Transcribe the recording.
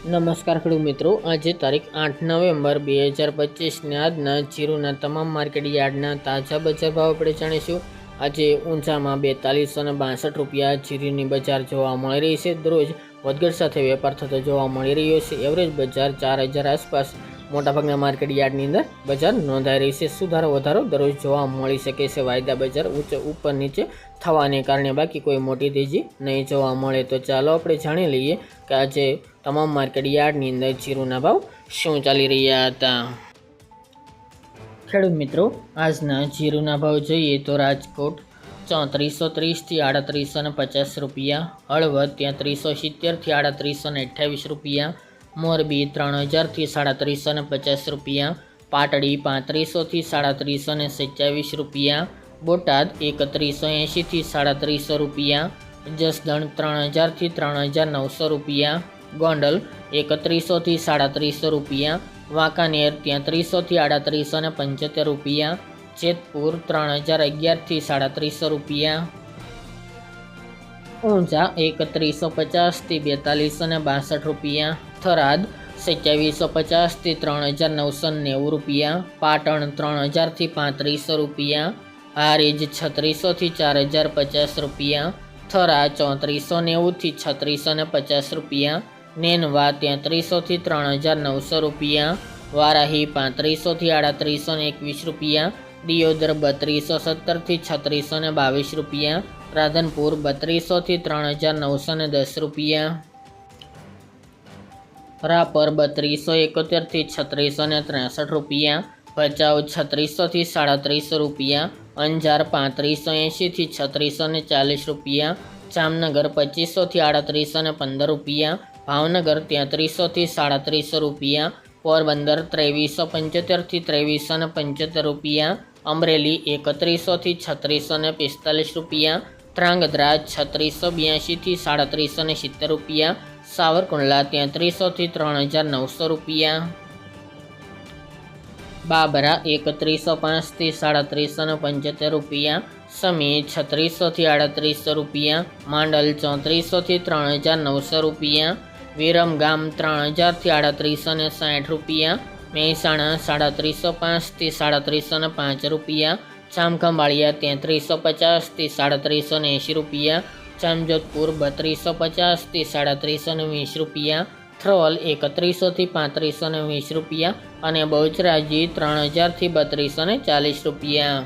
નમસ્કાર ખેડૂત મિત્રો, આજે તારીખ 8 નવેમ્બર 2025ને આજના જીરુના તમામ માર્કેટ યાર્ડના તાજા બજાર ભાવ આપણે જાણીશું। આજે ઊંચામાં 4262 રૂપિયા જીરુની બજાર જોવા મળી રહી છે। દરરોજ વધઘટ સાથે વેપાર થતો જોવા મળી રહ્યો છે। એવરેજ બજાર 4000 આસપાસ મોટાભાગના માર્કેટ યાર્ડની અંદર બજાર નોંધાઈ રહી છે। સુધારો વધારો દરરોજ જોવા મળી શકે છે। વાયદા બજાર ઉપર નીચે થવાને કારણે બાકી કોઈ મોટી તેજી નહીં જોવા મળે। તો ચાલો આપણે જાણી લઈએ કે આજે તમામ માર્કેટ યાર્ડની અંદર જીરુના ભાવ શું ચાલી રહ્યા હતા। ખેડૂત મિત્રો, આજના જીરુના ભાવ જોઈએ તો રાજકોટ 3430 થી 3850 રૂપિયા, હળવદ ત્યાં 370 થી 3828 રૂપિયા, મોરબી 3000 થી 3750 રૂપિયા, પાટડી 3500 થી 3727 રૂપિયા, બોટાદ 3180 થી 3700 રૂપિયા, જસદણ 3000 થી 3900 રૂપિયા, ગોંડલ 3100 થી 3700 રૂપિયા, વાંકાનેર ત્યાં 300 થી 3875 રૂપિયા, જેતપુર 3011 થી 3700 રૂપિયા, ઊંઝા 3150 થી 4262 રૂપિયા, થરાદ 2750 થી 3990 રૂપિયા, પાટણ 3000 થી 3500 રૂપિયા, હારીજ 3600 થી 4050 રૂપિયા, થરા 3490 થી 3650 રૂપિયા, નેનવા ત્યાં 300 થી 3900 રૂપિયા, વારાહી 3500 થી 3821 રૂપિયા, દિયોદર 3270 થી 3622 રૂપિયા, રાધનપુર 3200 થી 3910 રૂપિયા, રાપર 3271 થી 3663 રૂપિયા, ભચાઉ 3600 થી 3700 રૂપિયા, અંજાર 3580 થી 3640 રૂપિયા, જામનગર 2500 થી 3815 રૂપિયા, ભાવનગર ત્યાં 300 થી 3700 રૂપિયા, પોરબંદર 2375 થી 2375 રૂપિયા, અમરેલી 3100 થી 3645 રૂપિયા, ધ્રાંગધ્રા 3682 થી 3770 રૂપિયા, સાવરકુંડલા ત્યાં 300 થી 3900 રૂપિયા, બાબરા 3105 થી 3775 રૂપિયા, સમી 3600 થી 3800 રૂપિયા, માંડલ 3400 થી 3900 રૂપિયા, વિરમગામ 3000 થી 3860 રૂપિયા, મહેસાણા 3705 થી 3705 રૂપિયા, જામખંભાળિયા ત્યાં 350 થી 3780 રૂપિયા, જામજોધપુર 3250 થી 3720 રૂપિયા, થ્રોલ 3100 થી 3520 રૂપિયા અને બહુચરાજી 3000 થી 3240 રૂપિયા।